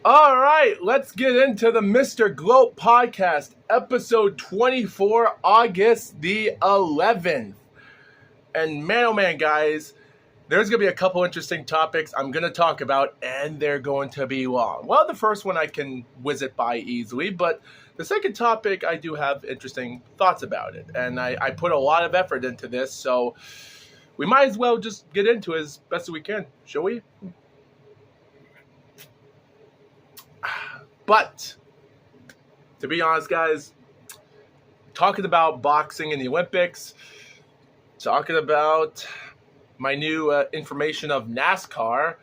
All right, let's get into the Mr. GLOAT podcast, episode 24, August the 11th. And man, oh man, guys, there's going to be a couple interesting topics I'm going to talk about, and they're going to be long. Well, the first one I can whiz it by easily, but the second topic, I do have interesting thoughts about it. And I put a lot of effort into this, so we might as well just get into it as best as we can, shall we? But, to be honest, guys, talking about boxing in the Olympics, talking about my new information of NASCAR,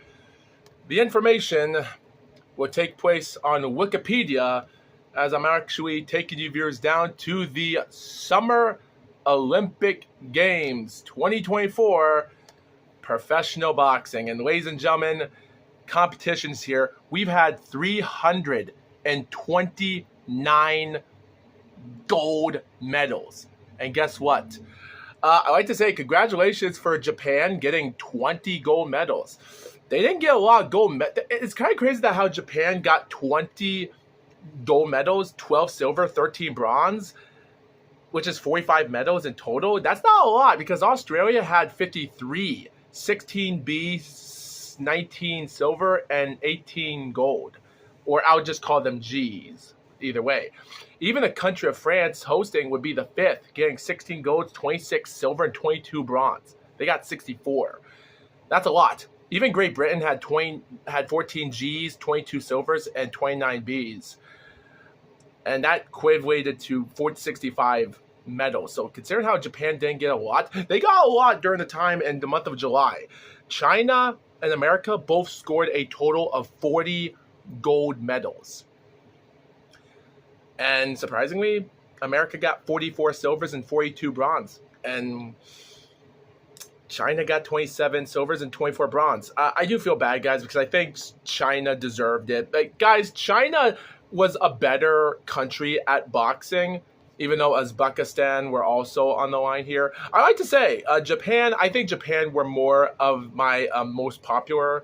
the information will take place on Wikipedia as I'm actually taking you viewers down to the Summer Olympic Games 2024 professional boxing. And ladies and gentlemen, competitions here, we've had 329 gold medals. And guess what? I like to say congratulations for Japan getting 20 gold medals. They didn't get a lot of gold medals. It's kind of crazy that how Japan got 20 gold medals, 12 silver, 13 bronze, which is 45 medals in total. That's not a lot because Australia had 53, 16 B, 19 silver, and 18 gold. Or I would just call them G's. Either way. Even the country of France hosting would be the fifth, getting 16 golds, 26 silver, and 22 bronze. They got 64. That's a lot. Even Great Britain had 14 G's, 22 silvers, and 29 B's. And that equated to 465 medals. So considering how Japan didn't get a lot, they got a lot during the time in the month of July. China and America both scored a total of 40 gold medals. And surprisingly, America got 44 silvers and 42 bronze. And China got 27 silvers and 24 bronze. I do feel bad, guys, because I think China deserved it. Like, guys, China was a better country at boxing, even though Uzbekistan were also on the line here. I like to say, Japan, I think Japan were more of my most popular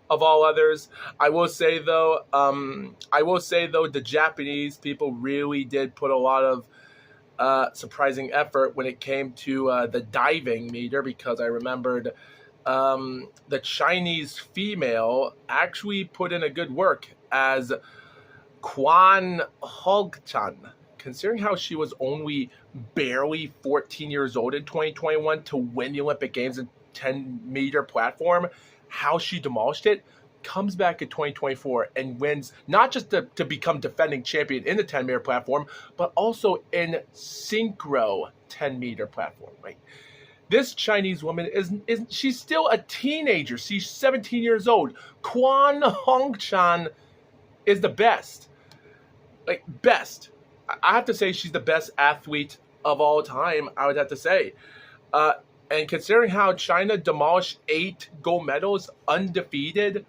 of all others. I will say though, the Japanese people really did put a lot of surprising effort when it came to the diving meter, because I remembered the Chinese female actually put in a good work as Kwan Hogchan. Considering how she was only barely 14 years old in 2021 to win the Olympic Games in 10-meter platform, how she demolished it, comes back in 2024 and wins not just to become defending champion in the 10-meter platform, but also in synchro 10-meter platform. Right? This Chinese woman she's still a teenager. She's 17 years old. Kwan Hongchan is the best. Like, best. I have to say she's the best athlete of all time, I would have to say. And considering how China demolished 8 gold medals undefeated,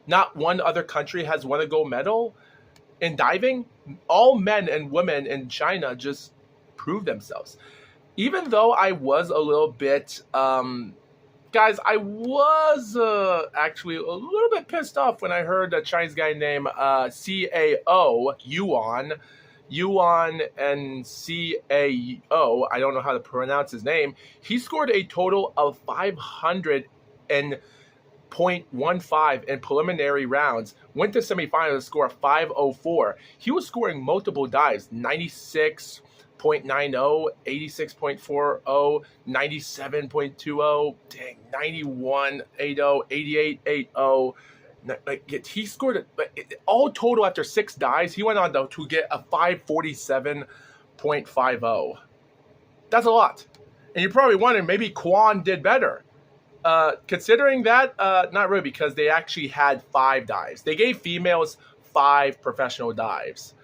not one other country has won a gold medal in diving. All men and women in China just proved themselves. Even though I was a little bit, guys, I was actually a little bit pissed off when I heard a Chinese guy named CAO, Yuan and CAO, I don't know how to pronounce his name. He scored a total of 500.15 in preliminary rounds. Went to semifinals to score 504. He was scoring multiple dives, 96.90, 86.40, 97.20, dang, 91.80, 88.80. Like, he scored all total after 6 dives. He went on to get a 547.50. That's a lot. And you're probably wondering, maybe Kwan did better. Considering that, not really, because they actually had 5 dives. They gave females 5 professional dives.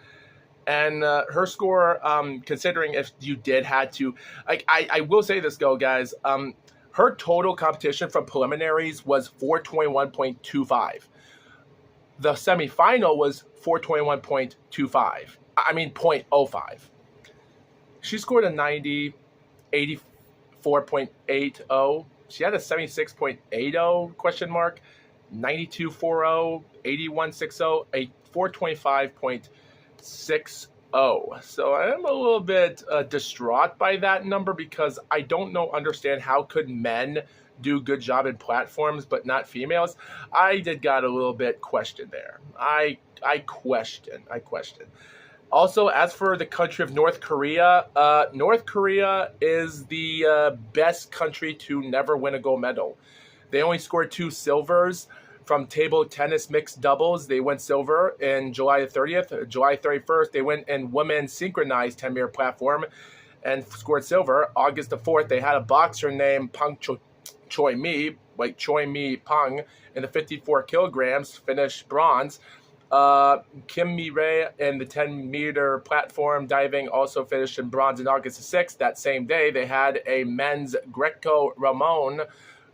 And her score, considering if you did had to, like, I will say this, guys. Her total competition from preliminaries was 421.25. The semifinal was 421.25. I mean, 0.05. She scored a 90, 84.80. She had a 76.80 question mark. 92.40, 81.60, a 425.60. So I am a little bit distraught by that number because I don't understand how could men do good job in platforms but not females. I got a little bit questioned there. I question. Also, as for the country of North Korea is the best country to never win a gold medal. They only scored 2 silvers from table tennis mixed doubles. They went silver in July 30th. July 31st, they went in women's synchronized 10-meter platform and scored silver. August the 4th, they had a boxer named Pang Choi Mi, like Choi Mi Pang, in the 54 kilograms, finished bronze. Kim Mi-rae in the 10-meter platform diving also finished in bronze on August the 6th. That same day, they had a men's Greco-Roman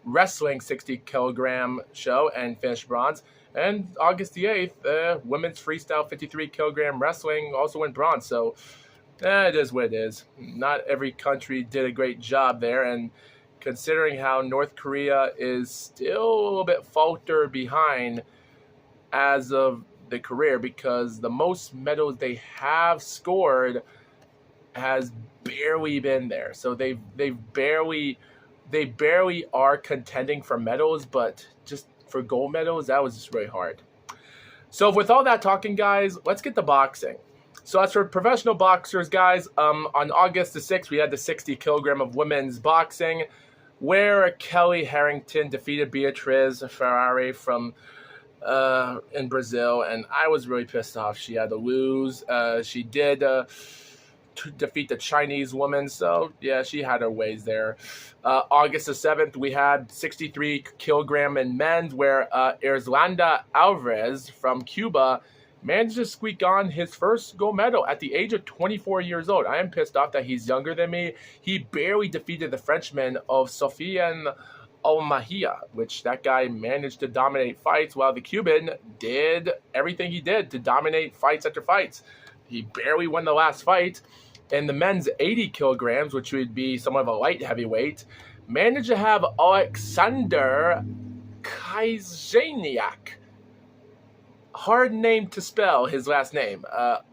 wrestling 60-kilogram show and finished bronze. And August the 8th, women's freestyle 53-kilogram wrestling also went bronze. So it is what it is. Not every country did a great job there. And considering how North Korea is still a little bit falter behind as of the career, because the most medals they have scored has barely been there. So they barely are contending for medals, but just for gold medals, that was just really hard. So with all that talking, guys, let's get to boxing. So as for professional boxers, guys, on August the 6th, we had the 60-kilogram of women's boxing, where Kelly Harrington defeated Beatriz Ferrari from in Brazil, and I was really pissed off. She had to lose. She did defeat the Chinese woman, so yeah, she had her ways there. August the 7th, we had 63-kilogram in men's, where Irlanda Alvarez from Cuba managed to squeak on his first gold medal at the age of 24 years old. I am pissed off that he's younger than me. He barely defeated the Frenchman of Sofiane Almahia, which that guy managed to dominate fights, while the Cuban did everything he did to dominate fights after fights. He barely won the last fight. In the men's 80 kilograms, which would be somewhat of a light heavyweight, managed to have Alexander Kajaniak. Hard name to spell, his last name.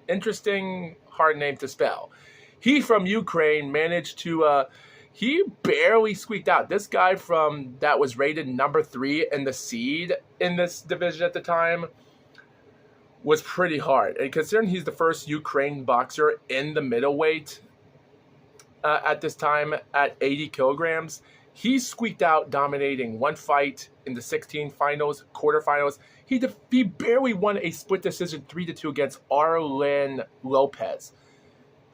Interesting hard name to spell. He from Ukraine managed to... he barely squeaked out. This guy that was rated number 3 in the seed in this division at the time was pretty hard. And considering he's the first Ukraine boxer in the middleweight at this time at 80 kilograms, he squeaked out, dominating one fight in the 16 finals, quarterfinals. He barely won a split decision 3-2 against Arlen Lopez.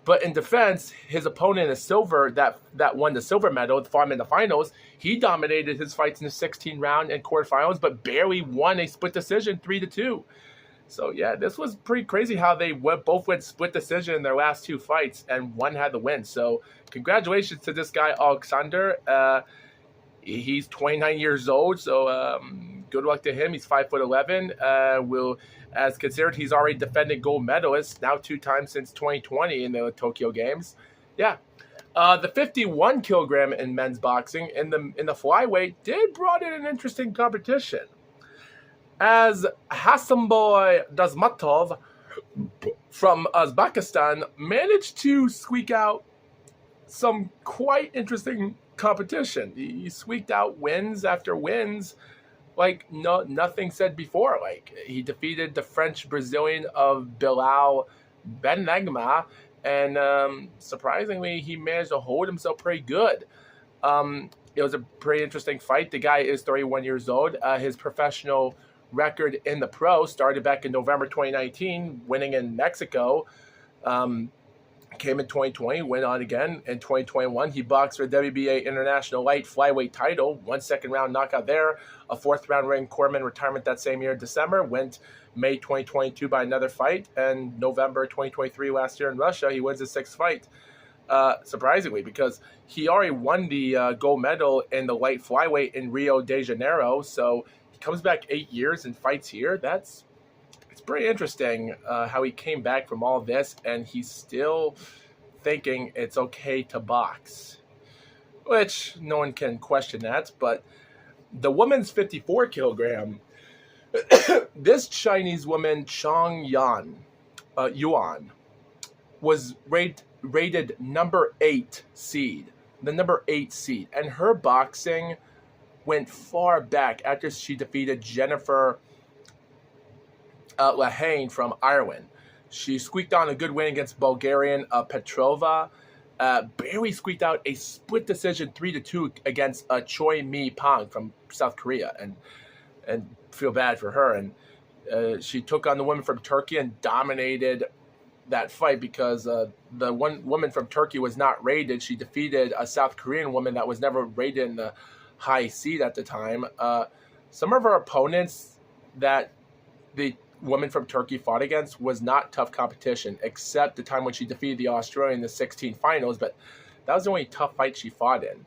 But in defense, his opponent in silver that won the silver medal, fought him in the finals, he dominated his fights in the 16 round and quarterfinals, but barely won a split decision 3-2. So yeah, this was pretty crazy how they both went split decision in their last 2 fights, and one had the win. So congratulations to this guy, Alexander. He's 29 years old, so good luck to him. He's 5'11". As considered, he's already defended gold medalist now 2 times since 2020 in the Tokyo Games. Yeah. The 51 kilogram in men's boxing in the flyweight did brought in an interesting competition, as Hasanboy Dazmatov from Uzbekistan managed to squeak out some quite interesting competition. He squeaked out wins after wins, like nothing said before. Like, he defeated the French Brazilian of Bilal Benegma, and surprisingly, he managed to hold himself pretty good. It was a pretty interesting fight. The guy is 31 years old. His professional record in the pro started back in November 2019, winning in Mexico. Came in 2020, went on again in 2021. He boxed for WBA International Light Flyweight title, 1 second-round knockout there, a 4th-round ring Corman retirement that same year in December, went May 2022 by another fight, and November 2023 last year in Russia, he wins his 6th fight. Surprisingly, because he already won the gold medal in the light flyweight in Rio de Janeiro, so he comes back 8 years and fights here. It's pretty interesting how he came back from all this, and he's still thinking it's okay to box, which no one can question that. But the women's 54 kilogram This Chinese woman, Yuan, was rated number 8 seed, the number 8 seed, and her boxing went far back after she defeated Jennifer Lehane from Ireland. She squeaked on a good win against Bulgarian Petrova. Barely squeaked out a split decision 3-2 against Choi Mi Pang from South Korea, and feel bad for her. And she took on the woman from Turkey and dominated that fight because the one woman from Turkey was not rated. She defeated a South Korean woman that was never rated in the high seed at the time. Some of her opponents that the woman from Turkey fought against was not tough competition, except the time when she defeated the Australian in the 16 finals, but that was the only tough fight she fought in.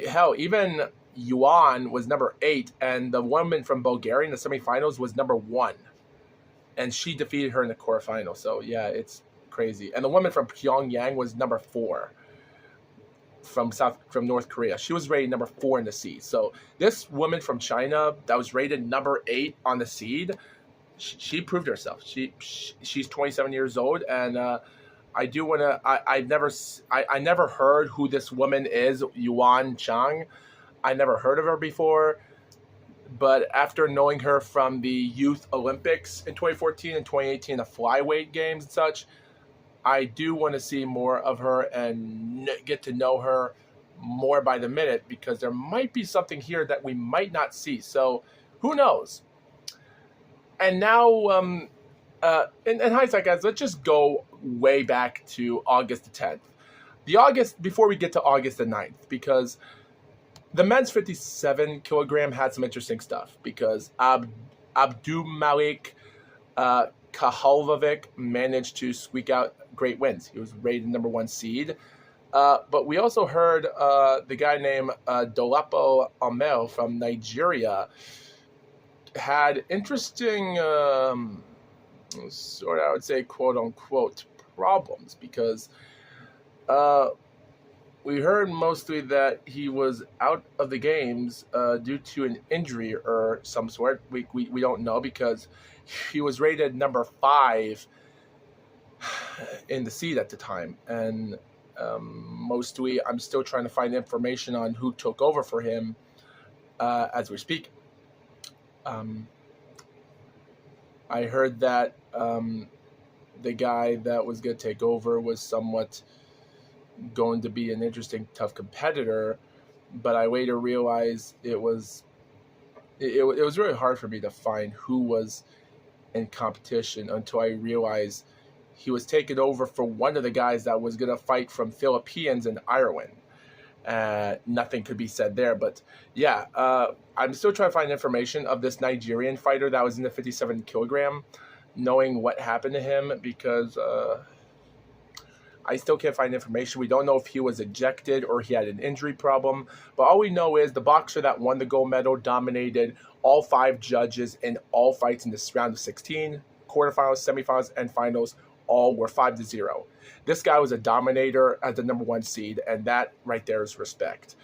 Hell, even Yuan was number 8, and the woman from Bulgaria in the semifinals was number 1, and she defeated her in the quarterfinals. So yeah, it's crazy. And the woman from Pyongyang was number 4 from North Korea. She was rated number 4 in the seed. So this woman from China that was rated number 8 on the seed, she proved herself. She's 27 years old, and I do want to. I never heard who this woman is, Yuan Chang. I never heard of her before, but after knowing her from the Youth Olympics in 2014 and 2018, the flyweight games and such, I do want to see more of her and get to know her more by the minute, because there might be something here that we might not see. So who knows? And now, in hindsight, guys, let's just go way back to August the 10th. Before we get to August the 9th, because the men's 57 kilogram had some interesting stuff, because Abdulmalik Kahalvavik managed to squeak out great wins. He was rated number 1 seed. But we also heard the guy named Dolapo Amel from Nigeria had interesting, sort of, I would say, quote unquote, problems, because we heard mostly that he was out of the games due to an injury or some sort. We don't know, because he was rated number 5 in the seed at the time. And mostly I'm still trying to find information on who took over for him as we speak. I heard that the guy that was going to take over was somewhat going to be an interesting, tough competitor, but I later realized it was really hard for me to find who was in competition until I realized he was taking over for one of the guys that was going to fight from Philippines and Ireland. Nothing could be said there, but yeah, I'm still trying to find information of this Nigerian fighter that was in the 57 kilogram, knowing what happened to him, because I still can't find information. We don't know if he was ejected or he had an injury problem, but all we know is the boxer that won the gold medal dominated all 5 judges in all fights in this round of 16, quarterfinals, semifinals, and finals. All were 5-0. This guy was a dominator as the number 1 seed, and that right there is respect.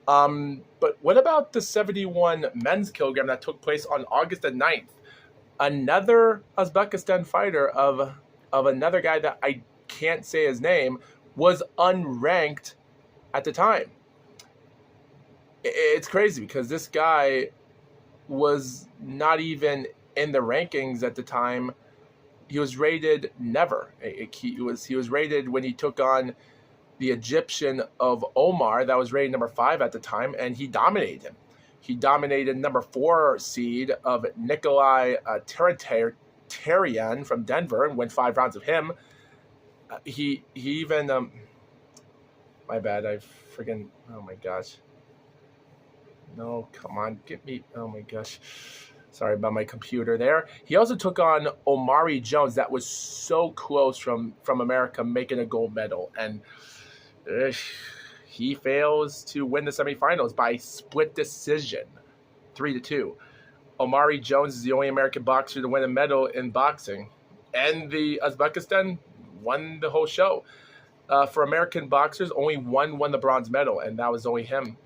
But what about the 71 men's kilogram that took place on August the 9th? Another Uzbekistan fighter of another guy that I can't say his name was unranked at the time. It's crazy, because this guy was not even in the rankings at the time. He was rated never. He was rated when he took on the Egyptian of Omar that was rated number 5 at the time, and he dominated him. He dominated number 4 seed of Nikolai Tarayan from Denver and went 5 rounds of him. He even my bad, I friggin', oh my gosh. No, come on, get me, oh my gosh. Sorry about my computer there. He also took on Omari Jones, that was so close from America making a gold medal. And he fails to win the semifinals by split decision, 3-2. Omari Jones is the only American boxer to win a medal in boxing. And the Uzbekistan won the whole show. For American boxers, only one won the bronze medal, and that was only him.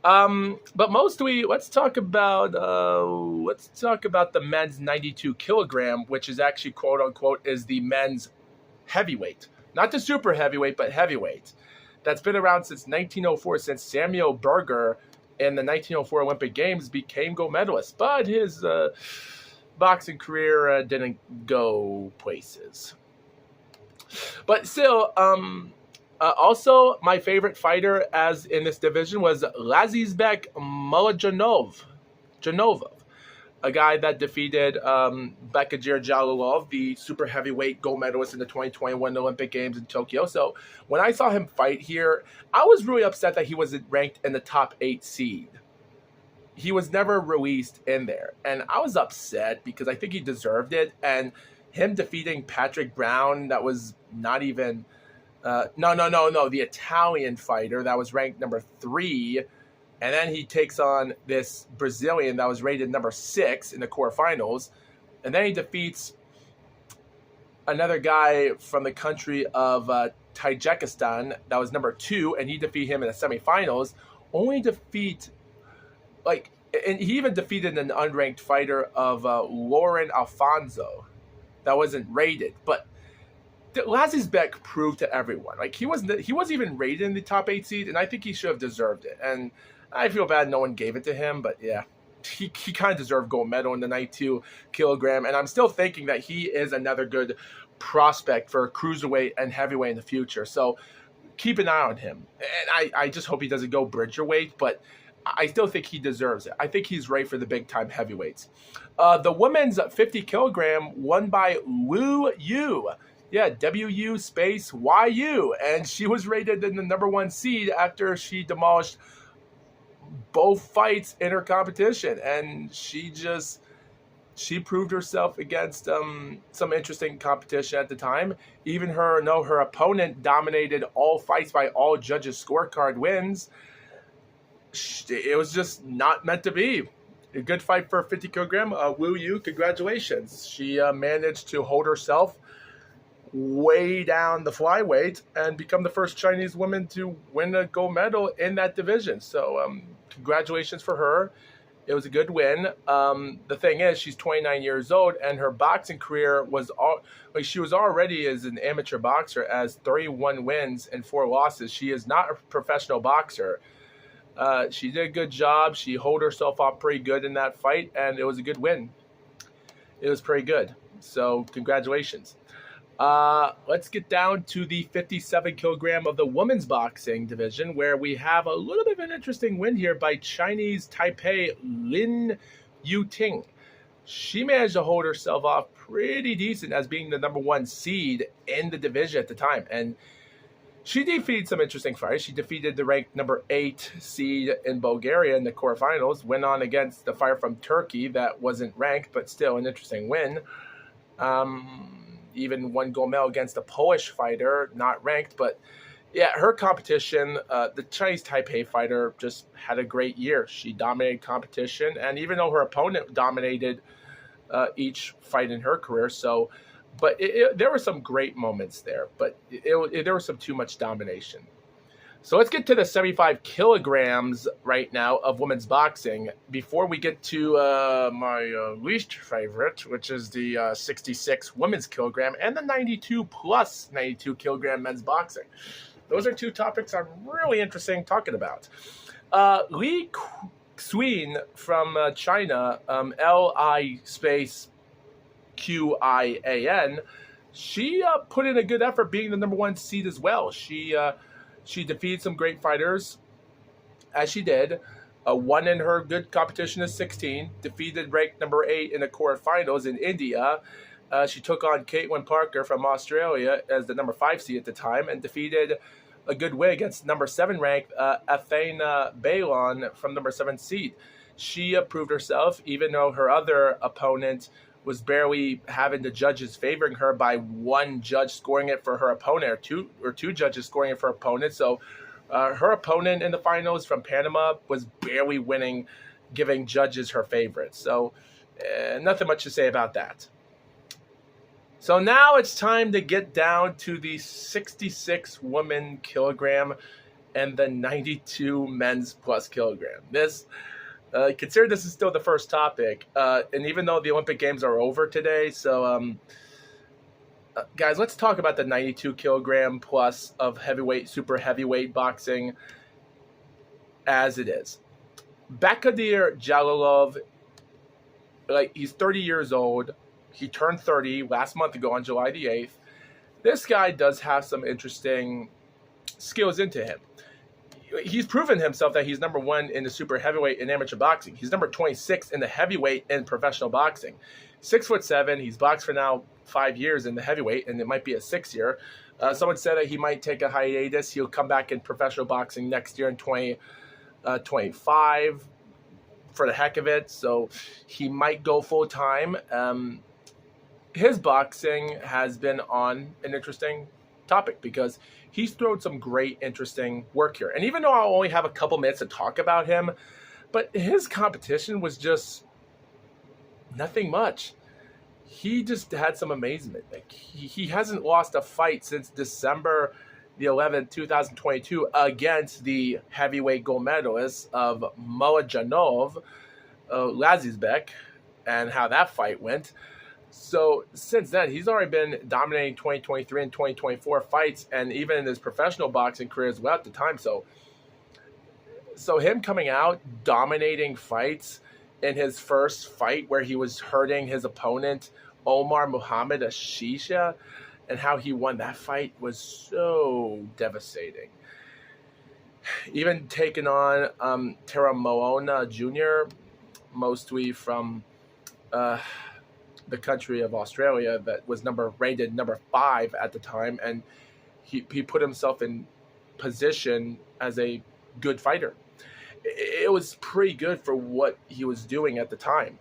But mostly, let's talk about the men's 92 kilogram, which is actually quote unquote is the men's heavyweight, not the super heavyweight, but heavyweight. That's been around since 1904, since Samuel Berger in the 1904 Olympic Games became gold medalist. But his boxing career didn't go places. But still, also my favorite fighter as in this division was Lazizbek Mulajanov, a guy that defeated Bekajir Jalilov, the super heavyweight gold medalist in the 2021 Olympic Games in Tokyo. So when I saw him fight here, I was really upset that he wasn't ranked in the top 8 seed. He was never released in there. And I was upset because I think he deserved it. And him defeating Patrick Brown, that was not even... the Italian fighter that was ranked number 3. And then he takes on this Brazilian that was rated number 6 in the quarterfinals. And then he defeats another guy from the country of Tajikistan that was number 2. And he defeated him in the semifinals. And he even defeated an unranked fighter of Lauren Alfonso that wasn't rated. But Lazizbek proved to everyone, like he wasn't even rated in the top 8 seed, and I think he should have deserved it. And I feel bad no one gave it to him, but yeah, he kind of deserved gold medal in the 92 kilogram. And I'm still thinking that he is another good prospect for cruiserweight and heavyweight in the future. So keep an eye on him. And I just hope he doesn't go bridgerweight, but I still think he deserves it. I think he's right for the big time heavyweights. The women's 50 kilogram won by Wu Yu. Yeah, WU space YU. And she was rated in the number 1 seed after she demolished both fights in her competition. And she proved herself against some interesting competition at the time. Even her opponent dominated all fights by all judges' scorecard wins. It was just not meant to be. A good fight for 50 kilogram. Wu Yu, congratulations. She managed to hold herself way down the flyweight and become the first Chinese woman to win a gold medal in that division. So congratulations for her. It was a good win. The thing is, she's 29 years old, and her boxing career was she was already as an amateur boxer as 31 wins and 4 losses. She is not a professional boxer. She did a good job. She held herself up pretty good in that fight, and it was a good win. It was pretty good. So congratulations. Let's get down to the 57 kilogram of the women's boxing division, where we have a little bit of an interesting win here by Chinese Taipei Lin Yuting. She managed to hold herself off pretty decent as being the number 1 seed in the division at the time. And she defeated some interesting fighters. She defeated the ranked number 8 seed in Bulgaria in the quarterfinals, went on against the fighter from Turkey that wasn't ranked, but still an interesting win. Even won gold medal against a Polish fighter, not ranked. But yeah, her competition, the Chinese Taipei fighter just had a great year. She dominated competition, and even though her opponent dominated each fight in her career, but there were some great moments there, but there was some too much domination. So let's get to the 75 kilograms right now of women's boxing before we get to my least favorite, which is the 66 women's kilogram and the 92 plus 92 kilogram men's boxing. Those are 2 topics I'm really interested in talking about. Li Xuin from China, Li space QIAN, she put in a good effort being the number 1 seed as well. She defeated some great fighters, as she did. Won in her good competition of 16. Defeated ranked number 8 in the quarterfinals in India. She took on Caitlin Parker from Australia as the number 5 seed at the time, and defeated a good win against number 7 ranked Athena Balon from number 7 seed. She proved herself, even though her other opponent was barely having the judges favoring her by 1 judge scoring it for her opponent, or two judges scoring it for her opponent. So her opponent in the finals from Panama was barely winning, giving judges her favorites. So nothing much to say about that. So now it's time to get down to the 66 woman kilogram. and the 92 men's plus kilogram. This, consider this is still the first topic, and even though the Olympic Games are over today, so guys, let's talk about the 92 kilogram plus of heavyweight, super heavyweight boxing as it is. Bakadir Jalolov, like, he's 30 years old. He turned 30 last month ago on July the 8th. This guy does have some interesting skills into him. He's proven himself that he's number 1 in the super heavyweight in amateur boxing. He's number 26 in the heavyweight in professional boxing. 6'7". He's boxed for now 5 years in the heavyweight, and it might be a 6th year. Someone said that he might take a hiatus. He'll come back in professional boxing next year in 2025 for the heck of it. So he might go full time. His boxing has been on an interesting topic because he's thrown some great, interesting work here. And even though I'll only have a couple minutes to talk about him, but his competition was just nothing much. He just had some amazement. Like, he hasn't lost a fight since December the 11th, 2022 against the heavyweight gold medalist of Moajanov, Lazizbek, and how that fight went. So since then, he's already been dominating 2023 and 2024 fights, and even in his professional boxing career as well at the time. So him coming out, dominating fights in his first fight where he was hurting his opponent, Omar Muhammad Ashisha, and how he won that fight was so devastating. Even taking on Teramoana Jr., mostly from the country of Australia, that was rated number 5 at the time, and he put himself in position as a good fighter. It was pretty good for what he was doing at the time.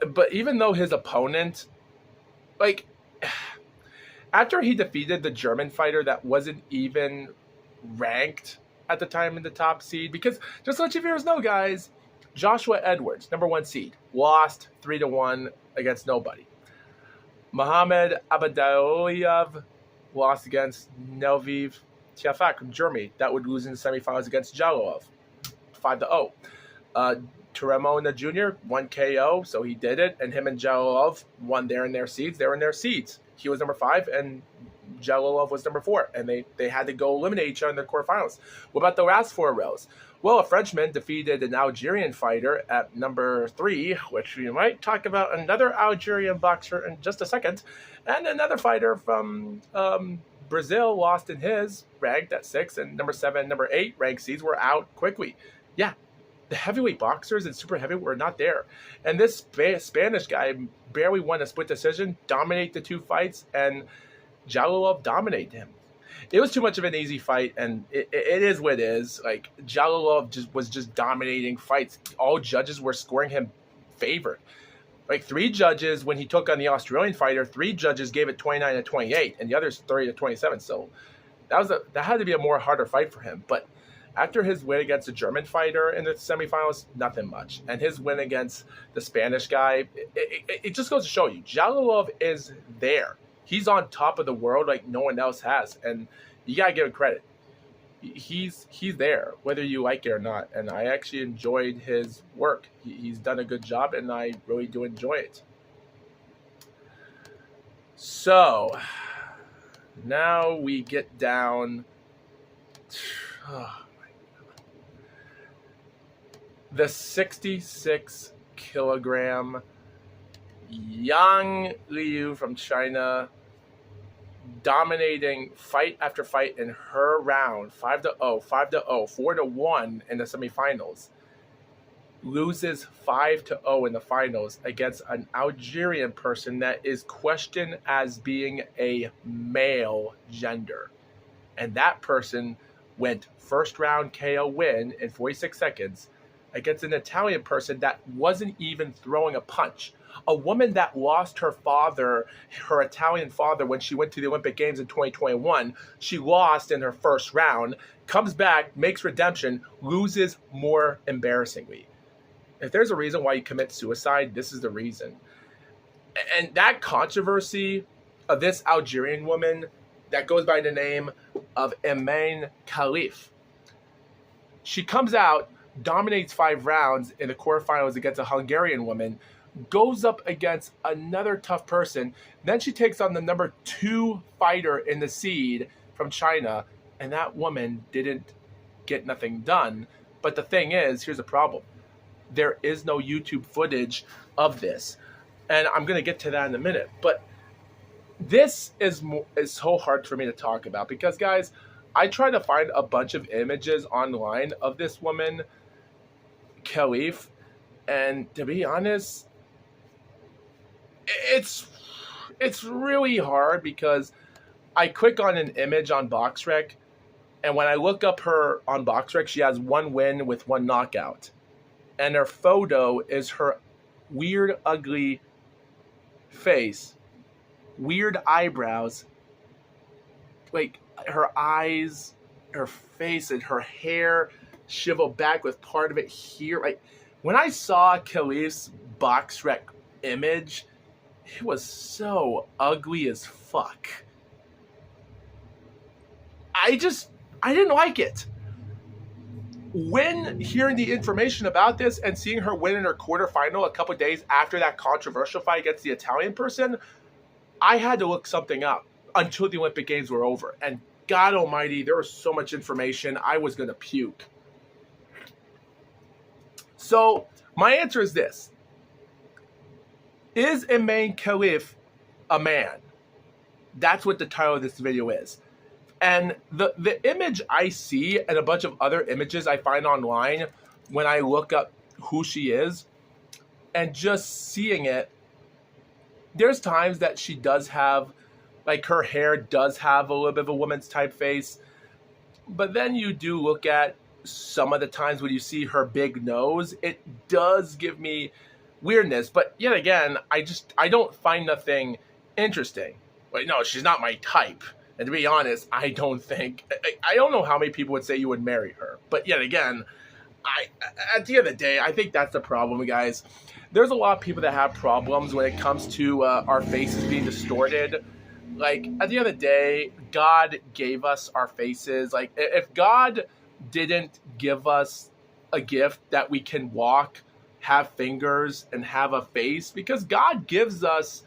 But even though his opponent, like, after he defeated the German fighter that wasn't even ranked at the time in the top seed, because just to let you viewers know, guys, Joshua Edwards, number 1 seed, lost 3-1 against nobody. Mohamed Abadaoyev lost against Nelviv Tiafak from Germany. That would lose in the semifinals against Jalolov, 5-0. Teremona Jr. won KO, so he did it, and him and Jalolov won there in their seeds. They were in their seeds. He was number 5, and Jalolov was number 4, and they had to go eliminate each other in their quarterfinals. What about the last 4 rows? Well, a Frenchman defeated an Algerian fighter at number 3, which we might talk about another Algerian boxer in just a second, and another fighter from Brazil lost in his, ranked at 6, and number 7 and number 8 ranked seeds were out quickly. Yeah, the heavyweight boxers and super heavyweight were not there. And this Spanish guy barely won a split decision, dominated the 2 fights, and Jalolov dominated him. It was too much of an easy fight, and it is what it is. Like, Jalolov was just dominating fights. All judges were scoring him favored. Like, 3 judges, when he took on the Australian fighter, 3 judges gave it 29-28, and the others 30-27. So that had to be a more harder fight for him. But after his win against the German fighter in the semifinals, nothing much. And his win against the Spanish guy, it just goes to show you, Jalolov is there. He's on top of the world like no one else has, and you gotta give him credit. He's there, whether you like it or not. And I actually enjoyed his work. He's done a good job, and I really do enjoy it. So now we get down to the 66 kilogram Yang Liu from China, dominating fight after fight in her round, 5-0, 5-0, 4-1 in the semifinals. Loses 5-0 in the finals against an Algerian person that is questioned as being a male gender. And that person went first round KO win in 46 seconds against an Italian person that wasn't even throwing a punch. A woman that lost her father, her Italian father, when she went to the Olympic Games in 2021. She lost in her first round, comes back, makes redemption, loses more embarrassingly. If there's a reason why you commit suicide, this is the reason. And that controversy of this Algerian woman that goes by the name of Eman Khalif. She comes out, dominates 5 rounds in the quarterfinals against a Hungarian woman, goes up against another tough person. Then she takes on the number 2 fighter in the seed from China, and that woman didn't get nothing done. But the thing is, here's the problem. There is no YouTube footage of this. And I'm going to get to that in a minute. But this is so hard for me to talk about because, guys, I tried to find a bunch of images online of this woman, Khalif, and to be honest, it's really hard because I click on an image on BoxRec, and when I look up her on BoxRec, she has 1 win with 1 knockout. And her photo is her weird, ugly face, weird eyebrows, like her eyes, her face, and her hair shiveled back with part of it here. Like when I saw Khalif's BoxRec image, it was so ugly as fuck. I didn't like it. When hearing the information about this and seeing her win in her quarterfinal a couple days after that controversial fight against the Italian person, I had to look something up until the Olympic Games were over. And God almighty, there was so much information, I was going to puke. So my answer is this. Is Eman Khalif a man? That's what the title of this video is. And the image I see and a bunch of other images I find online when I look up who she is and just seeing it, there's times that she does have, like her hair does have a little bit of a woman's typeface. But then you do look at some of the times when you see her big nose, it does give me weirdness. But yet again, I don't find nothing interesting. Like, no, she's not my type. And to be honest, I don't know how many people would say you would marry her. But yet again, at the end of the day, I think that's the problem, guys. There's a lot of people that have problems when it comes to our faces being distorted. Like, at the end of the day, God gave us our faces. Like, if God didn't give us a gift that we can walk, have fingers, and have a face, because God gives us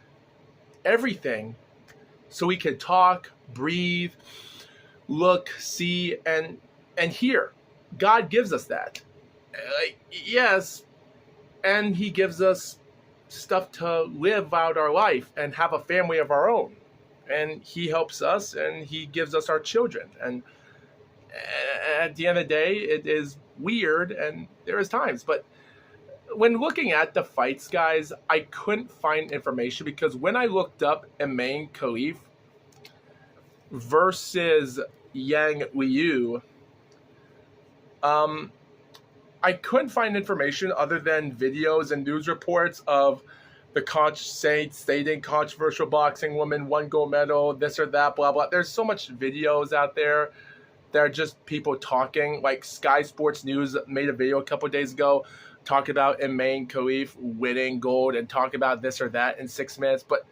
everything so we can talk, breathe, look, see, and hear. God gives us that. Yes, and he gives us stuff to live out our life and have a family of our own. And he helps us and he gives us our children. And at the end of the day, it is weird and there is times. But when looking at the fights, guys, I couldn't find information because when I looked up Eman Khalif versus Yang Liu, I couldn't find information other than videos and news reports of the stating controversial boxing woman won gold medal, this or that, blah, blah. There's so much videos out there that are just people talking. Like Sky Sports News made a video a couple of days ago talking about Eman Khalif winning gold and talk about this or that in 6 minutes. But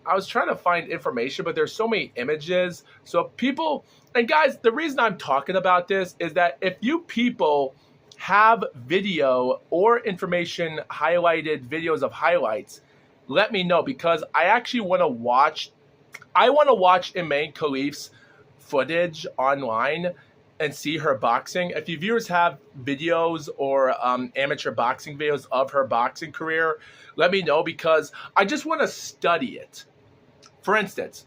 I was trying to find information, but there's so many images. So people, and guys, the reason I'm talking about this is that if you people have video or information highlighted videos of highlights, let me know because I actually want to watch. I want to watch Eman Khalif's footage online and see her boxing. If you viewers have videos or amateur boxing videos of her boxing career, let me know because I just want to study it. For instance,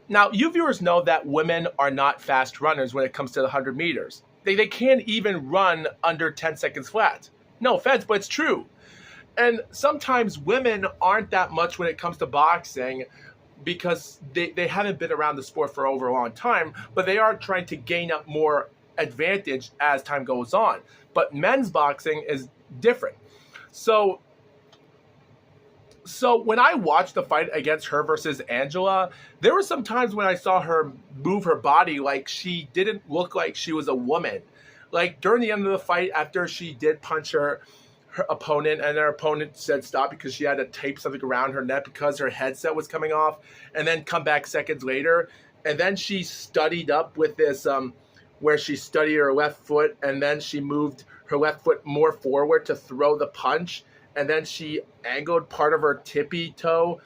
now you viewers know that women are not fast runners when it comes to the 100 meters. They can't even run under 10 seconds flat. No offense, but it's true. And sometimes women aren't that much when it comes to boxing because they haven't been around the sport for over a long time, but they are trying to gain up more advantage as time goes on. But men's boxing is different. So when I watched the fight against her versus Angela, there were some times when I saw her move her body like she didn't look like she was a woman. Like during the end of the fight, after she did punch her opponent and her opponent said stop because she had to tape something around her neck because her headset was coming off, and then come back seconds later, and then she studied up with this where she studied her left foot, and then she moved her left foot more forward to throw the punch, and then she angled part of her tippy toe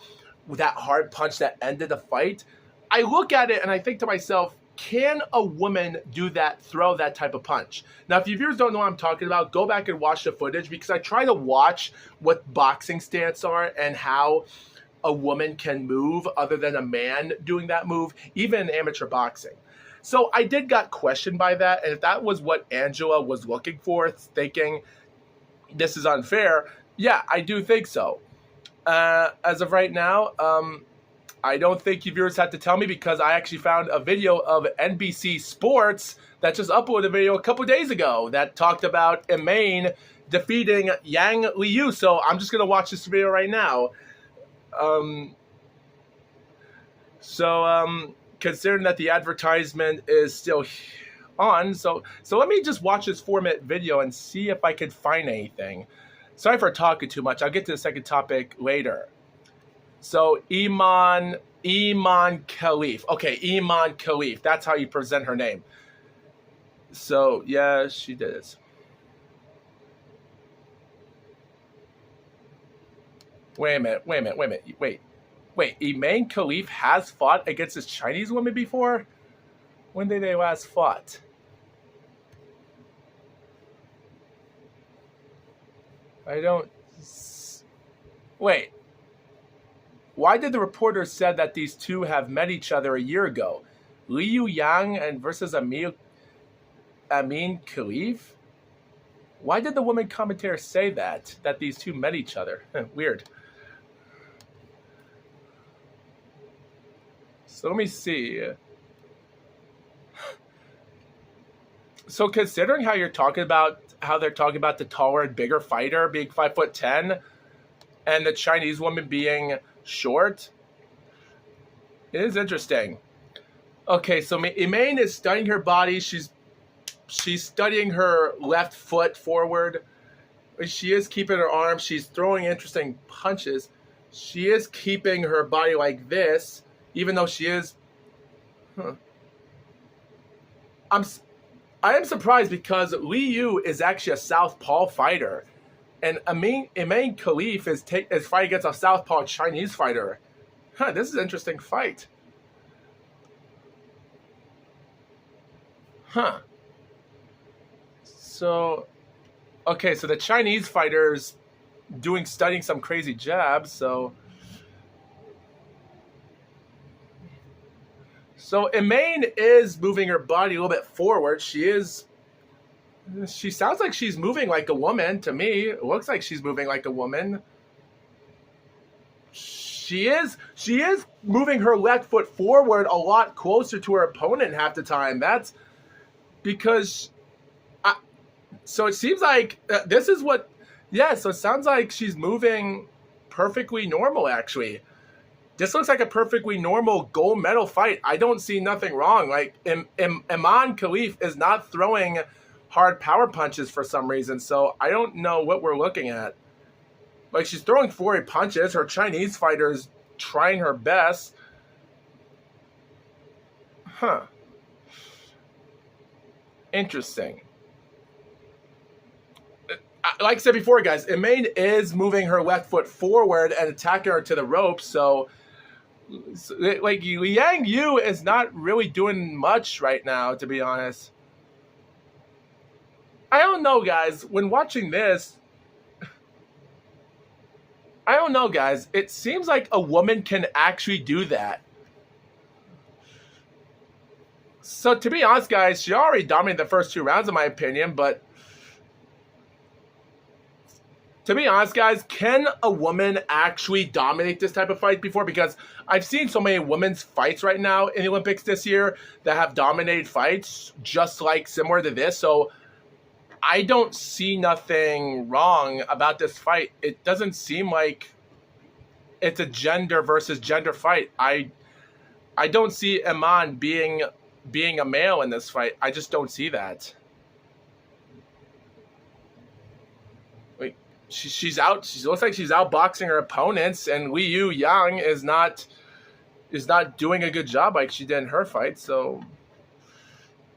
with that hard punch that ended the fight. I look at it and I think to myself, can a woman do that, throw that type of punch? Now, if you viewers don't know what I'm talking about, go back and watch the footage, because I try to watch what boxing stance are and how a woman can move other than a man doing that move, even in amateur boxing. So I did got questioned by that, and if that was what Angela was looking for, thinking this is unfair, yeah, I do think so. As of right now, I don't think you viewers have to tell me, because I actually found a video of NBC Sports that just uploaded a video a couple days ago that talked about Emaine defeating Yang Liu. So I'm just going to watch this video right now. Considering that the advertisement is still on, so let me just watch this 4-minute video and see if I could find anything. Sorry for talking too much. I'll get to the second topic later. So Iman Khalif. Okay, Iman Khalif. That's how you present her name. So yeah, she did this. Wait a minute. Wait, Iman Khalif has fought against this Chinese woman before? When did they last fought? I don't... Wait. Why did the reporter said that these two have met each other a year ago? Liu Yang and versus Amin Khalif? Why did the woman commentator say that these two met each other? Weird. So let me see. So considering how you're talking about, how they're talking about the taller and bigger fighter being 5'10", and the Chinese woman being short, it is interesting. Okay, so Emaine is studying her body. She's studying her left foot forward. She is keeping her arms. She's throwing interesting punches. She is keeping her body like this. Even though she is, I am surprised, because Liu is actually a southpaw fighter, and Iman Khalif is fighting against a southpaw Chinese fighter. This is an interesting fight. So, okay, so the Chinese fighter's studying some crazy jabs. So Emaine is moving her body a little bit forward. She sounds like she's moving like a woman to me. It looks like she's moving like a woman. She is moving her left foot forward a lot closer to her opponent half the time. That's because, so it seems like this is what, yeah, so it sounds like she's moving perfectly normal, actually. This looks like a perfectly normal gold medal fight. I don't see nothing wrong. Like, Iman Khalif is not throwing hard power punches for some reason, so I don't know what we're looking at. Like, she's throwing 40 punches. Her Chinese fighter's trying her best. Interesting. Like I said before, guys, Emaine is moving her left foot forward and attacking her to the ropes, so like, Liang Yu is not really doing much right now, to be honest. I don't know, guys. When watching this, I don't know, guys. It seems like a woman can actually do that. So, to be honest, guys, she already dominated the first 2 rounds, in my opinion, but to be honest, guys, can a woman actually dominate this type of fight before? Because I've seen so many women's fights right now in the Olympics this year that have dominated fights just like similar to this. So I don't see nothing wrong about this fight. It doesn't seem like it's a gender versus gender fight. I don't see Iman being a male in this fight. I just don't see that. She's out. She looks like she's outboxing her opponents, and Liu Yang is not is not doing a good job like she did in her fight. So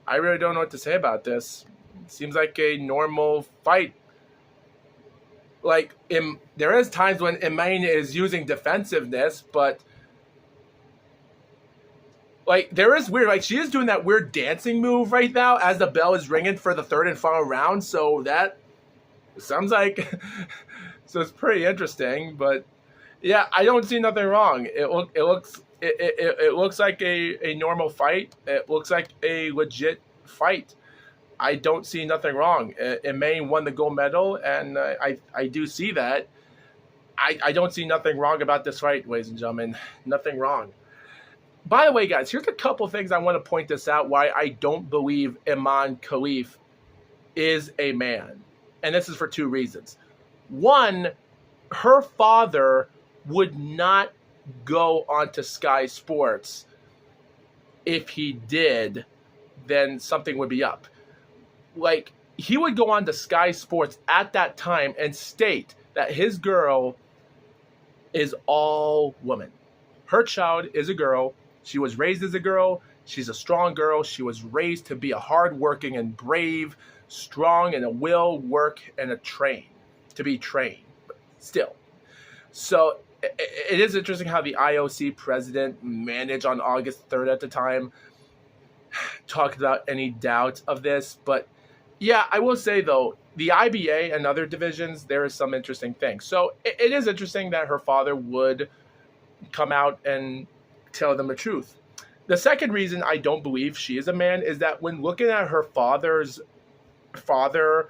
I really don't know what to say about this. It seems like a normal fight. Like, there is times when Imaine is using defensiveness, but like, there is weird, like, she is doing that weird dancing move right now as the bell is ringing for the third and final round. So that sounds like, so it's pretty interesting. But yeah, I don't see nothing wrong. It looks like a normal fight. It looks like a legit fight. I don't see nothing wrong. Imaine won the gold medal, and I do see that. I don't see nothing wrong about this fight, ladies and gentlemen. Nothing wrong. By the way, guys, here's a couple things I want to point this out why I don't believe Iman Khalif is a man. And this is for two reasons. One, her father would not go onto Sky Sports. If he did, then something would be up. Like, he would go on to Sky Sports at that time and state that his girl is all woman. Her child is a girl. She was raised as a girl. She's a strong girl. She was raised to be a hardworking and brave, strong, and a will work and to be trained. But still. So it is interesting how the IOC president managed on August 3rd at the time talked about any doubt of this. But yeah, I will say, though, the IBA and other divisions, there is some interesting things. So it is interesting that her father would come out and tell them the truth. The second reason I don't believe she is a man is that when looking at her father's father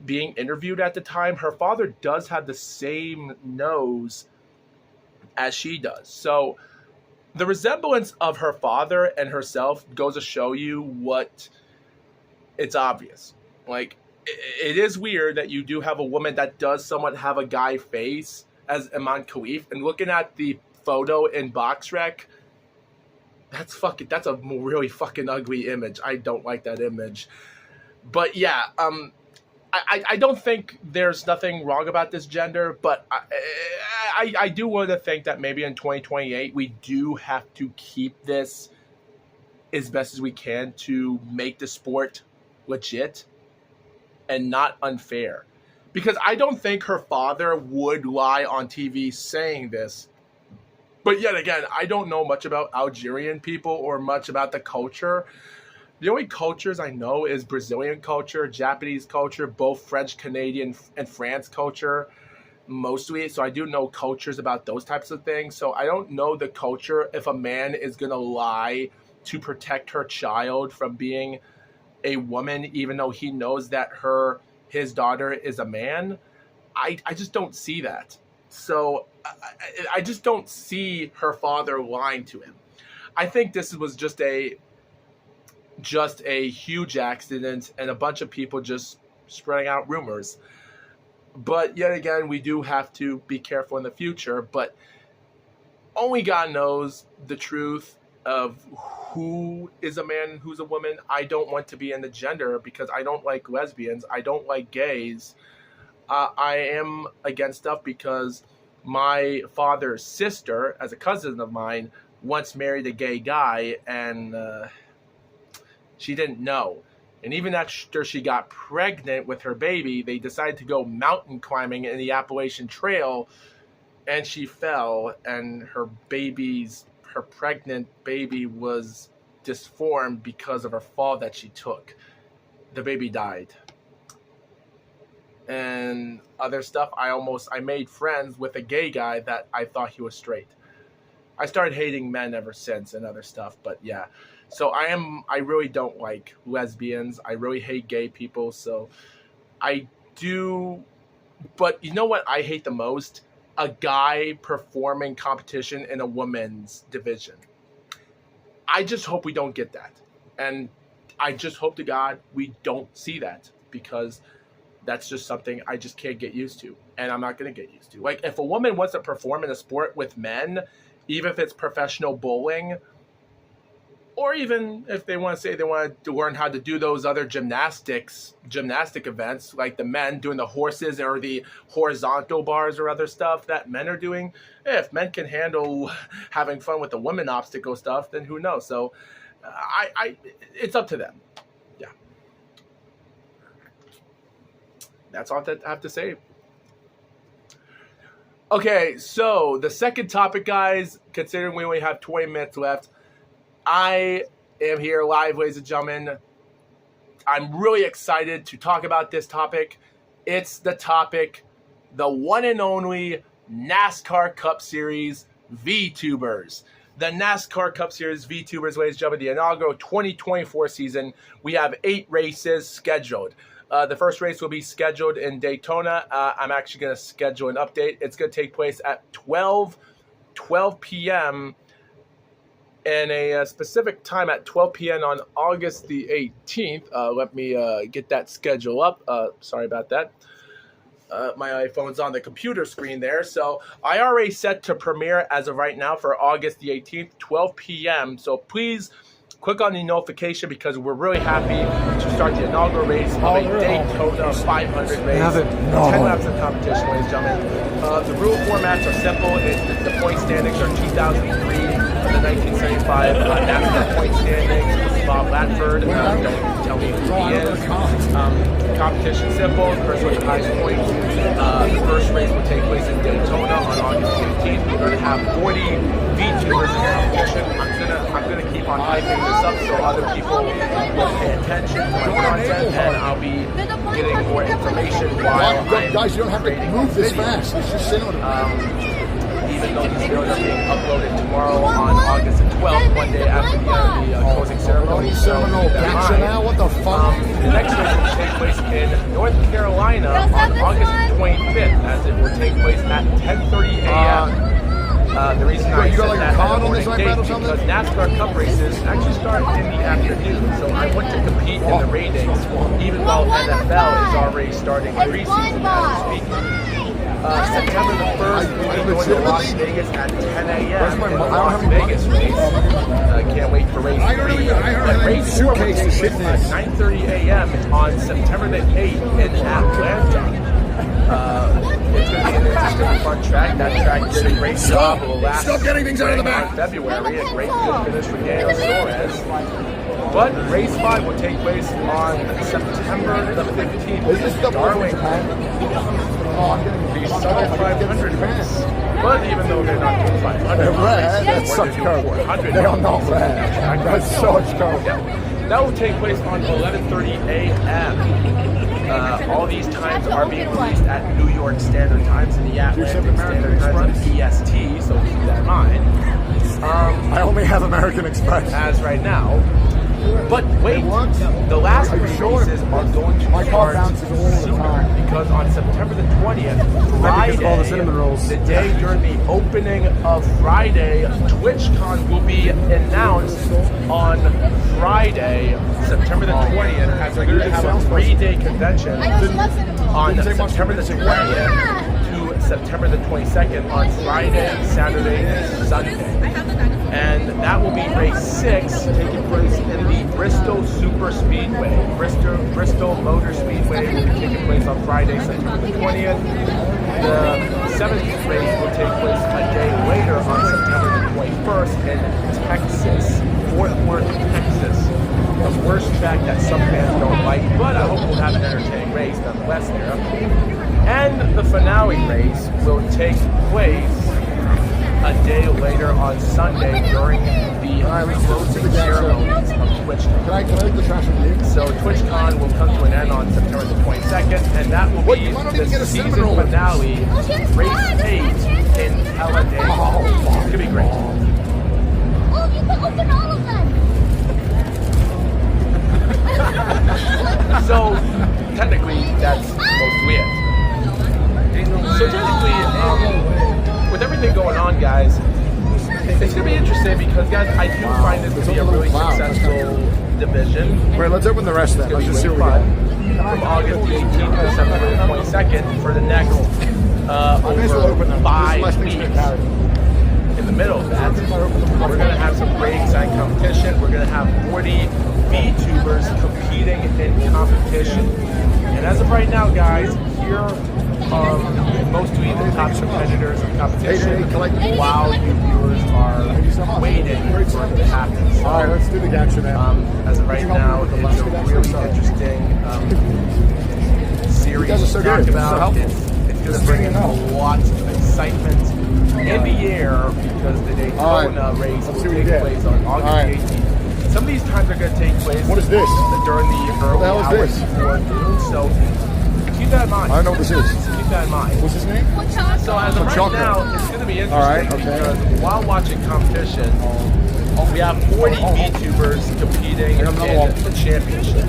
being interviewed at the time, her father does have the same nose as she does. So the resemblance of her father and herself goes to show you what it's obvious. Like, it is weird that you do have a woman that does somewhat have a guy face as Iman Khalif, and looking at the photo in BoxRec, that's a really fucking ugly image. I don't like that image. But yeah, I don't think there's nothing wrong about this gender, but I do want to think that maybe in 2028 we do have to keep this as best as we can to make the sport legit and not unfair. Because I don't think her father would lie on TV saying this. But yet again, I don't know much about Algerian people or much about the culture. The only cultures I know is Brazilian culture, Japanese culture, both French, Canadian, and France culture, mostly. So I do know cultures about those types of things. So I don't know the culture if a man is going to lie to protect her child from being a woman, even though he knows that his daughter is a man. I just don't see that. So I just don't see her father lying to him. I think this was just a huge accident and a bunch of people just spreading out rumors. But yet again, we do have to be careful in the future. But only God knows the truth of who is a man and who's a woman. I don't want to be in the gender because I don't like lesbians. I don't like gays. I am against stuff because my father's sister, as a cousin of mine, once married a gay guy, and she didn't know. And even after she got pregnant with her baby, they decided to go mountain climbing in the Appalachian Trail, and she fell, and her pregnant baby was disformed because of her fall that she took. The baby died. And other stuff, I made friends with a gay guy that I thought he was straight. I started hating men ever since and other stuff, but yeah. So I really don't like lesbians. I really hate gay people, so I do. But you know what I hate the most? A guy performing competition in a women's division. I just hope we don't get that. And I just hope to God we don't see that, because that's just something I just can't get used to, and I'm not going to get used to. Like, if a woman wants to perform in a sport with men, even if it's professional bowling, or even if they want to say they want to learn how to do those other gymnastic events, like the men doing the horses or the horizontal bars or other stuff that men are doing. If men can handle having fun with the women obstacle stuff, then who knows? So it's up to them. Yeah. That's all that I have to say. Okay, so the second topic, guys, considering we only have 20 minutes left, I am here live, ladies and gentlemen. I'm really excited to talk about this topic. It's the topic, the one and only NASCAR Cup Series VTubers. The NASCAR Cup Series VTubers, ladies and gentlemen, the inaugural 2024 season. We have 8 races scheduled. The first race will be scheduled in Daytona. I'm actually going to schedule an update. It's going to take place at 12 p.m. and a specific time at 12 p.m. on August the 18th. Let me get that schedule up. Sorry about that. My iPhone's on the computer screen there. So I already set to premiere as of right now for August the 18th, 12 p.m. So please click on the notification because we're really happy to start the inaugural race of a Daytona 500 race. 10 laps of competition, ladies and gentlemen. The rule formats are simple. The point standings are 2003 and the 1975 NASCAR point standings. Bob Latford, don't tell me who he is. Competition simple. The person with the highest points. The first race will take place in Daytona on August 15th. We're going to have 40 VTubers in competition. I'm gonna keep on hyping this up so other people will pay attention to my content, and I'll be getting more information while I'm guys, you don't have to move this fast. It's just sitting on even though these videos are being uploaded tomorrow on August the 12th, one day after the end of the closing ceremony. So what the fuck? The next race will take place in North Carolina on August 25th, as it will take place at 10:30 a.m. The reason I said that at the morning date is because NASCAR Cup races actually start in the afternoon. So I want to compete in the ratings, even while NFL is already starting preseason as we speak. September the 1st, we'll be going to Las Vegas at 10 a.m. in the Las Vegas race. I can't wait for race 3. But race 4 will take place at 9:30 a.m. on September the 8th in Atlanta. It's going to be an interesting, fun track. That track did a great job of the last getting things out of the back. February. A great good finish for Daniel Suarez. But race 5 will take place on September the 15th in Darlington. The Southern 500 race. But even though they're not doing 500, they're red. That's such coke. They are not red. That's such coke. That will take place on 11:30 a.m. All these times are being released at New York Standard Times and the Atlantic Standard Times of EST, so keep that in mind. I only have American Express. As right now. But wait, the last 3 races are going to start sooner because on September the 20th, Friday, the day during the opening of Friday, TwitchCon will be announced on Friday, September the 20th, as we're going to have a 3-day convention on September the 20th to September the 22nd on Friday, Saturday, and Sunday. And that will be race 6 taking place in the Bristol Super Speedway. Bristol Motor Speedway will be taking place on Friday, September the 20th. The 7th race will take place a day later on September the 21st in Texas, Fort Worth, Texas. The worst track that some fans don't like, but I hope we'll have an entertaining race nonetheless there. And the finale race will take place a day later on Sunday during the closing ceremonies of TwitchCon. Can I leave the trash with you? So TwitchCon will come to an end on September the 22nd, and that will be the season finale, race 8 in Talladega. It's going to be great. Oh, you can open all of them! So technically, that's mostly it. So technically, with everything going on, guys, it's going to be interesting because, guys, I do find this to be a really successful division. Wait, let's open the rest of that. Let's just see what we got. From August the 18th to September the 22nd for the next over 5 weeks. in the middle of that, we're going to have some great exciting competition. We're going to have 40 VTubers competing in competition. And as of right now, guys, here are most of the top competitors in competition while you viewers are waiting for it to happen. So, all right, let's do the action now. as of right now, it's a really interesting series to talk about. It's going to bring in lots of excitement in the air because the Daytona race will take place on August 18th. Some of these times are going to take place What is this? during the early hours before noon, so keep that in mind. I don't know what this is. Keep that in mind. What's his name? So as of right now, it's going to be interesting because while watching competition, we have 40 VTubers competing in the championship.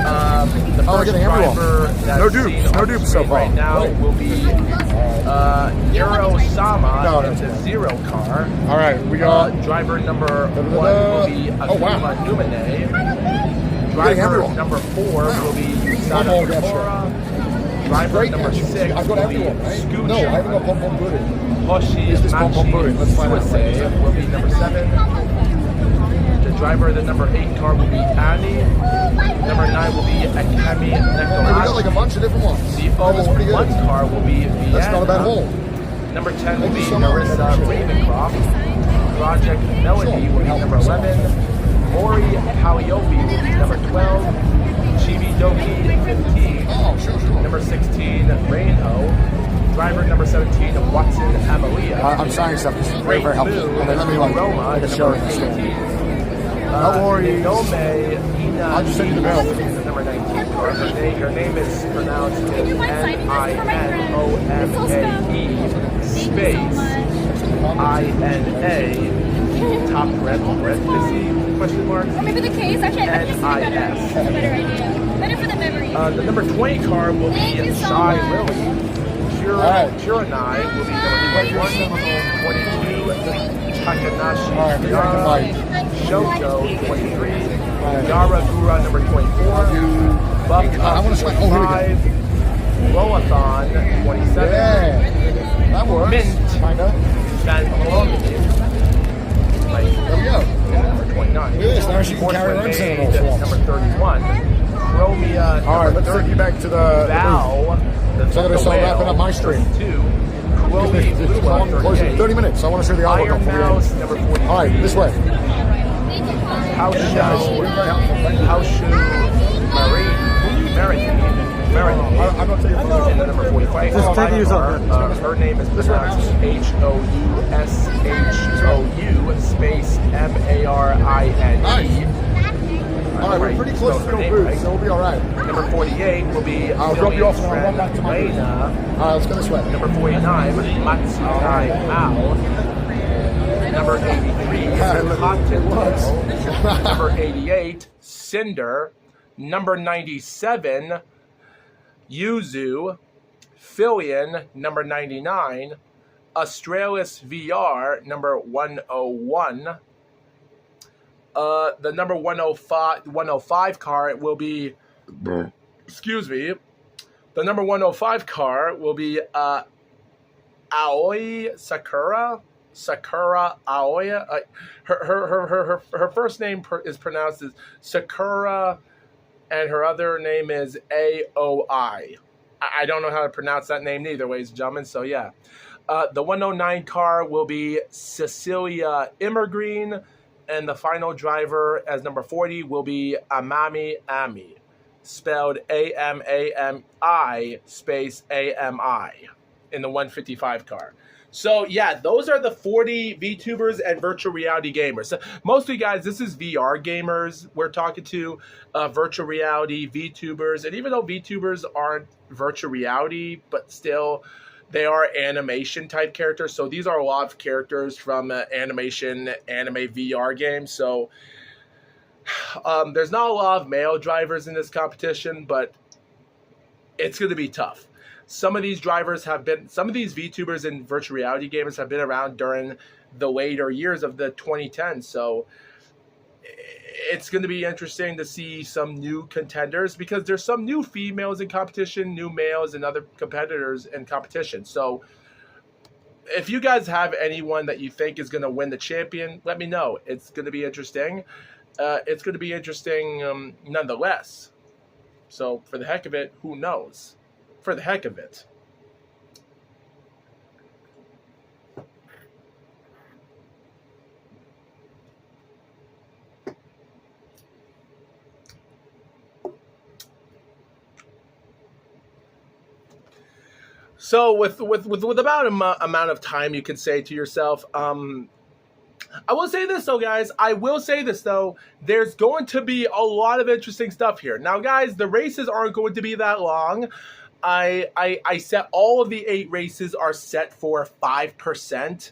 The first driver that's seen on the screen right now will be Sama in the Zero car. All right, we got driver number 1 will be Akuma Numene. Driver number 4 will be Usada Sakura. Driver number 6 will be Scooch. No, I haven't got Pom Pom Pudding. Hoshi Suase will be number 7. The driver of the number 8 car will be Annie. Number 9 will be Akemi We got like a Nekomachi. bunch of different ones. The 01 car will be Vienna. That's not a bad hole. Number 10 will be Marissa Ravencroft. Project Melody will be number 11. Mori Kawiopi will be number 12. Chibi Doki 15. Oh, sure. Number 16, Rainho. Driver number 17, Watson Amalia. I'm signing stuff. This is very, very helpful. And then let me like Roma, show number it. 18. Don't worry. Nome Ina. I'll just send you the bill. Number 19 car. Her name is pronounced Ninomae space INA top parenthesis question mark. Or maybe the case. Actually, I think it's better. That's a better idea. Better for the memory. The number 20 car will be Thank you so Shy much. Lily. Kuranai will be number 21. 22, Takanashi Yara. Shoko, 23. Yara Gura, number 24. Buff, I want to select. Oh, here we 25. Roathon, 27. Yeah, that works. Mint. Kinda. Van Cologne, There we go. number 29. Yes, now she can carry her own Porcelain Channels Maid, walks. number 31. Chromia, All right, number let's take you back to the Val, So I'm going to start wrapping up my stream. 32. Chloe Lua, Close it. 38. 30 minutes. I want to show the artwork Iron before we Mouse, end. number 43. All right, this way. House Very Show, helpful. Thank you. House Show, Meredith. I'm not taking photos. And the number 45. Just take these up. Her name is pronounced HOUSHOU space MARINE. Nice. All right, we're pretty close to no booth, so we'll be all right. Number 48 will be I'll drop you off and I'll run back to my booth. Lena. All right, let's go this way. Number 49, Matsukai Mao. Number 83, Cotton. Number 88, Cinder. Number 97, Yuzu. Filian, number 99. Australis VR, number 101. The number 105 car will be, excuse me, the number 105 car will be Aoi Sakura Aoi. Her first name is pronounced as Sakura, and her other name is AOI. I don't know how to pronounce that name neither, ladies and gentlemen. So yeah, the 109 car will be Cecilia Immergreen. And the final driver as number 40 will be Amami Ami, spelled AMAMI space AMI in the 155 car. So yeah, those are the 40 VTubers and virtual reality gamers. So mostly, guys, this is VR gamers we're talking to, virtual reality VTubers. And even though VTubers aren't virtual reality, but still, they are animation type characters. So these are a lot of characters from anime VR games. So there's not a lot of male drivers in this competition, but it's going to be tough. Some of these VTubers and virtual reality gamers have been around during the later years of the 2010s. So it's going to be interesting to see some new contenders because there's some new females in competition, new males, and other competitors in competition. So if you guys have anyone that you think is going to win the champion, let me know. It's going to be interesting. It's going to be interesting nonetheless. So for the heck of it, who knows? For the heck of it. So with about amount of time, you can say to yourself, I will say this though, guys. I will say this though. There's going to be a lot of interesting stuff here. Now, guys, the races aren't going to be that long. I set all of the 8 races are set for 5%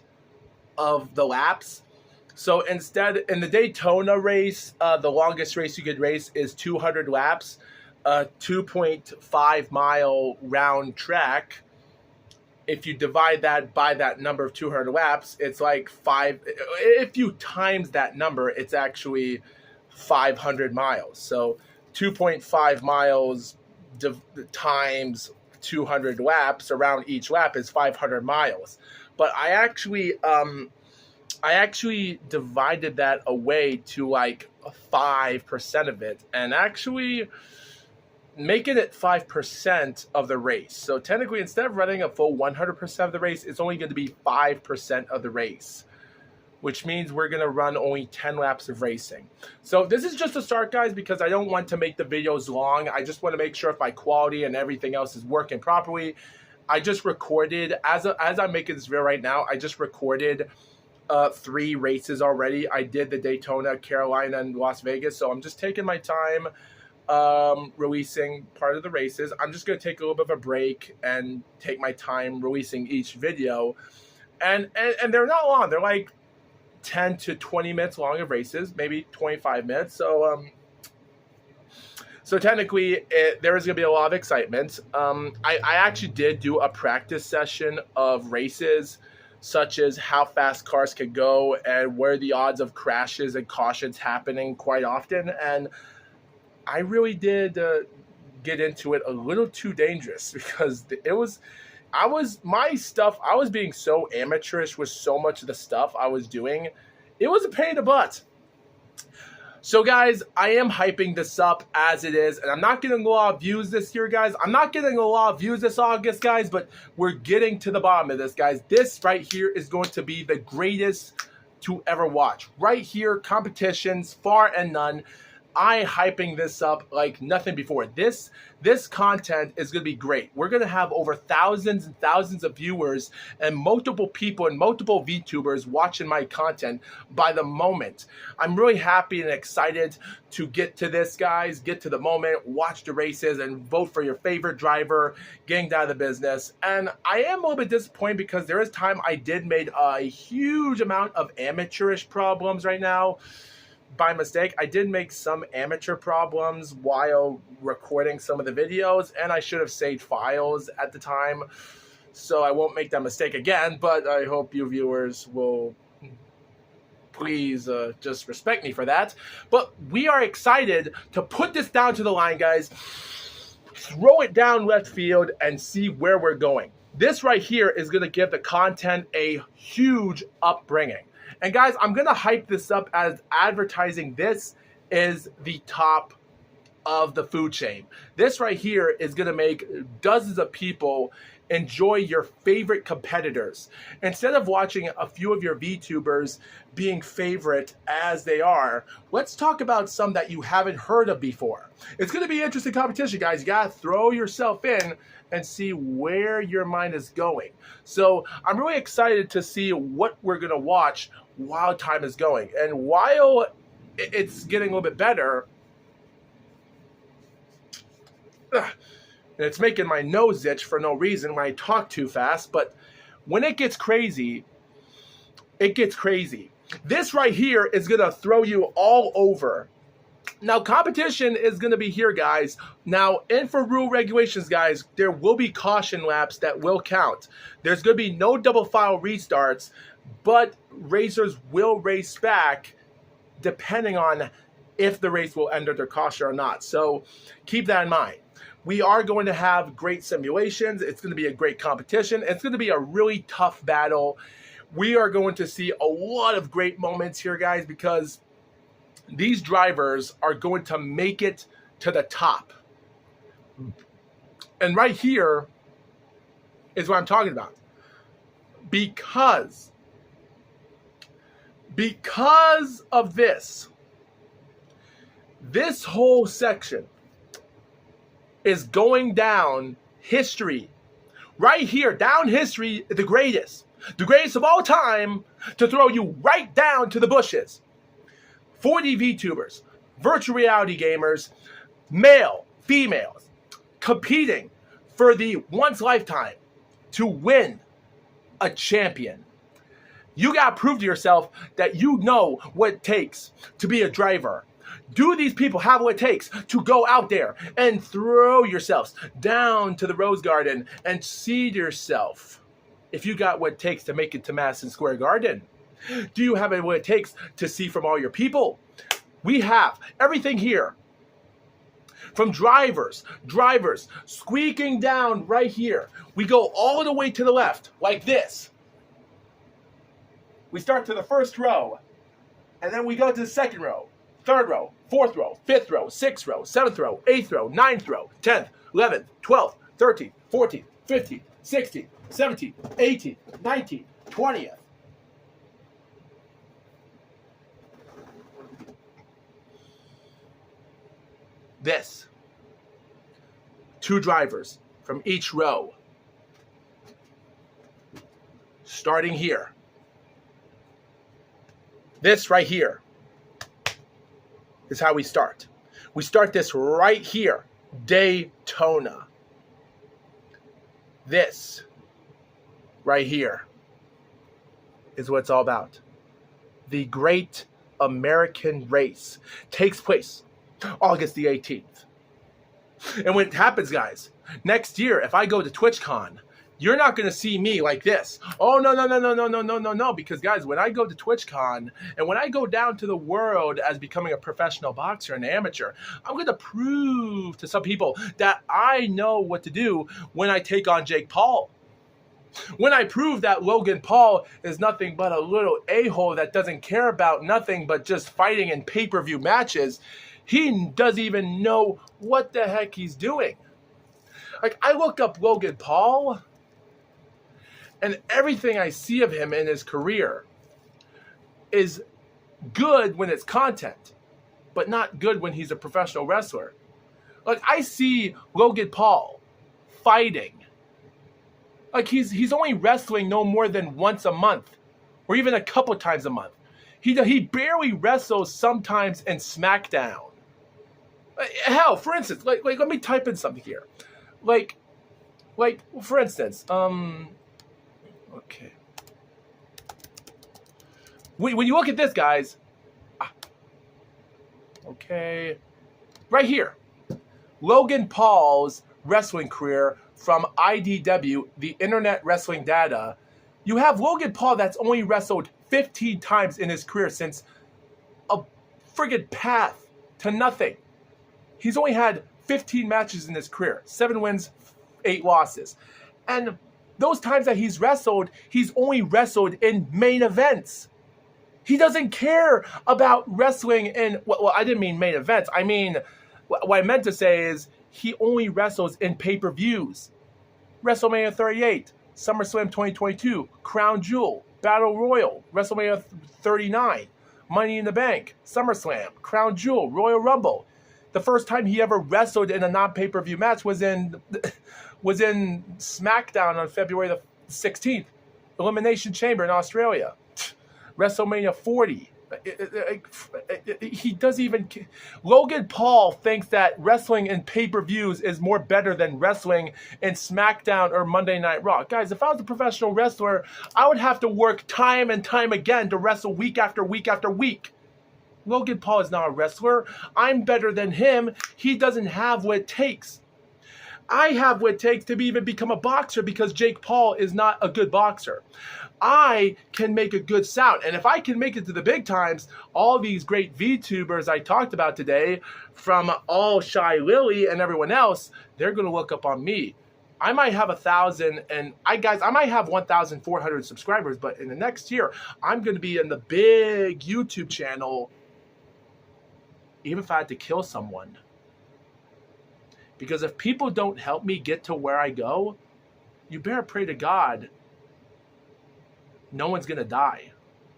of the laps. So instead, in the Daytona race, the longest race you could race is 200 laps, 2.5 mile round track. If you divide that by that number of 200 laps, it's like 5. If you times that number, it's actually 500 miles. So 2.5 miles times 200 laps around each lap is 500 miles. But I actually divided that away to like 5% of it, and actually making it 5% of the race. So technically, instead of running a full 100% of the race, it's only going to be 5% of the race, which means we're going to run only 10 laps of racing. So this is just a start, guys, because I don't want to make the videos long. I just want to make sure if my quality and everything else is working properly. I just recorded, as I'm making this video right now, I just recorded 3 races already. I did the Daytona, Carolina, and Las Vegas. So I'm just taking my time releasing part of the races. I'm just going to take a little bit of a break and take my time releasing each video. And they're not long. They're like 10 to 20 minutes long of races, maybe 25 minutes. So technically, there is going to be a lot of excitement. I actually did do a practice session of races, such as how fast cars can go and where the odds of crashes and cautions happening quite often. And I really did get into it a little too dangerous, because I was being so amateurish with so much of the stuff I was doing. It was a pain in the butt. So guys, I am hyping this up as it is, and I'm not getting a lot of views this year, guys. I'm not getting a lot of views this August, guys, but we're getting to the bottom of this, guys. This right here is going to be the greatest to ever watch. Right here, competitions, far and none. I hyping this up like nothing before. This content is going to be great. We're going to have over thousands and thousands of viewers and multiple people and multiple VTubers watching my content by the moment. I'm really happy and excited to get to this, guys. Get to the moment, watch the races, and vote for your favorite driver, getting out of the business. And I am a little bit disappointed because there is time I did made a huge amount of amateurish problems right now. By mistake, I did make some amateur problems while recording some of the videos, and I should have saved files at the time, so I won't make that mistake again. But I hope you viewers will please just respect me for that. But we are excited to put this down to the line, guys, throw it down left field, and see where we're going. This right here is going to give the content a huge upbringing. And guys, I'm going to hype this up as advertising. This is the top of the food chain. This right here is going to make dozens of people enjoy your favorite competitors. Instead of watching a few of your VTubers being favorite as they are, let's talk about some that you haven't heard of before. It's going to be interesting competition, guys. You got to throw yourself in and see where your mind is going. So I'm really excited to see what we're going to watch while time is going. And while it's getting a little bit better, and it's making my nose itch for no reason when I talk too fast, but when it gets crazy, it gets crazy. This right here is going to throw you all over. Now, competition is going to be here, guys. Now, and for rule regulations, guys, there will be caution laps that will count. There's going to be no double file restarts, but racers will race back depending on if the race will end under caution or not. So keep that in mind. We are going to have great simulations. It's going to be a great competition. It's going to be a really tough battle. We are going to see a lot of great moments here, guys, because these drivers are going to make it to the top. And right here is what I'm talking about. Because of this whole section is going down history. Right here, down history, the greatest of all time, to throw you right down to the bushes. 40 VTubers, virtual reality gamers, male, females, competing for the once lifetime to win a champion. You got to prove to yourself that you know what it takes to be a driver. Do these people have what it takes to go out there and throw yourselves down to the Rose Garden and seed yourself if you got what it takes to make it to Madison Square Garden? Do you have what it takes to see from all your people? We have everything here. From drivers squeaking down right here. We go all the way to the left, like this. We start to the first row, and then we go to the second row, third row, fourth row, fifth row, sixth row, seventh row, eighth row, ninth row, 10th, 11th, 12th, 13th, 14th, 15th, 16th, 17th, 18th, 19th, 20th. This. 2 drivers from each row. Starting here. This right here is how we start. We start this right here, Daytona. This right here is what it's all about. The Great American Race takes place August the 18th. And when it happens, guys, next year, if I go to TwitchCon, you're not going to see me like this. Oh, no. Because, guys, when I go to TwitchCon and when I go down to the world as becoming a professional boxer and amateur, I'm going to prove to some people that I know what to do when I take on Jake Paul. When I prove that Logan Paul is nothing but a little a-hole that doesn't care about nothing but just fighting in pay-per-view matches, he doesn't even know what the heck he's doing. Like, I look up Logan Paul, and everything I see of him in his career is good when it's content, but not good when he's a professional wrestler. Like, I see Logan Paul fighting. Like, he's only wrestling no more than once a month, or even a couple times a month. He barely wrestles sometimes in SmackDown. Hell, for instance, like let me type in something here. Like for instance, okay. When you look at this, guys, okay, right here, Logan Paul's wrestling career from IDW, the Internet Wrestling Data. You have Logan Paul that's only wrestled 15 times in his career since a friggin' path to nothing. He's only had 15 matches in his career, 7 wins, 8 losses. And those times that he's only wrestled in main events. He doesn't care about wrestling in, well, I didn't mean main events. I mean, what I meant to say is he only wrestles in pay-per-views. WrestleMania 38, SummerSlam 2022, Crown Jewel, Battle Royal, WrestleMania 39, Money in the Bank, SummerSlam, Crown Jewel, Royal Rumble. The first time he ever wrestled in a non-pay-per-view match was in SmackDown on February the 16th, Elimination Chamber in Australia. WrestleMania 40. He doesn't even. Logan Paul thinks that wrestling in pay-per-views is more better than wrestling in SmackDown or Monday Night Raw. Guys, if I was a professional wrestler, I would have to work time and time again to wrestle week after week after week. Logan Paul is not a wrestler. I'm better than him. He doesn't have what it takes. I have what it takes to even become a boxer because Jake Paul is not a good boxer. I can make a good sound. And if I can make it to the big times, all these great VTubers I talked about today, from All Shy Lily and everyone else, they're going to look up on me. I might have 1,000 and I might have 1,400 subscribers, but in the next year, I'm going to be in the big YouTube channel, even if I had to kill someone. Because if people don't help me get to where I go, you better pray to God no one's going to die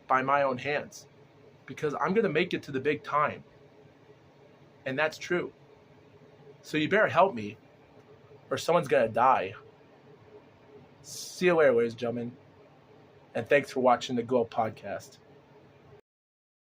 by my own hands. Because I'm going to make it to the big time. And that's true. So you better help me, or someone's going to die. See you later, ladies and gentlemen. And thanks for watching the GLOAT podcast.